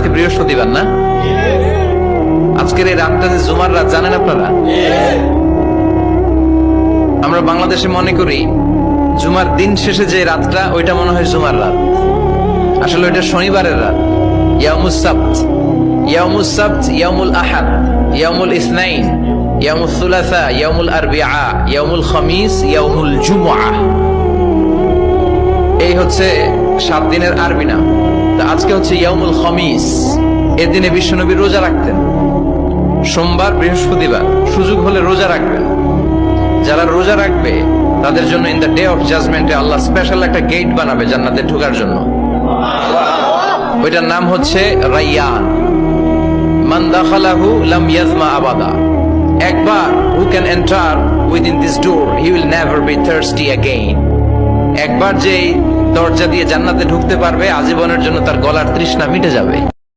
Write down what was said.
আজকে বৃহস্পতিবার না? আজকের এই রাতটা যে জুমার রাত, জানেন আপনারা? আমরা বাংলাদেশে মনে করি জুমার দিন শেষে যে রাতটা, ওইটা মনে হয় জুমার রাত। আসলে ওইটা শনিবারের রাত। ইয়াউমুস সাবত, ইয়াউমুস সাবত, ইয়াউমুল আহাদ, ইয়াউমুল ইসনাইন, ইয়াউমুল সুলাসা, ইয়াউমুল আরবিআ, ইয়াউমুল খামিস, ইয়াউমুল জুমআ। এই হচ্ছে 7 দিনের আরবি নাম। তা আজকে হচ্ছে ইয়াউমুল খামিস। এর দিনে বিশ্বনবী রোজা রাখতেন। সোমবার, বৃহস্পতিবার সুযোগ হলে রোজা রাখবেন। যারা রোজা রাখবে তাদের জন্য ইন দ্য ডে অফ জাজমেন্টে আল্লাহ স্পেশাল একটা গেট বানাবে জান্নাতে ঢোকার জন্য। ওইটার নাম হচ্ছে রাইয়ান। মান দাখালাহু লাম ইয়াজমা আবাদা। একবার who can enter within this door he will never be thirsty again. একবার যে দরজা দিয়ে জান্নাতে ঢুকতে পারবে আজীবনের জন্য তার গলার তৃষ্ণা মিটে যাবে।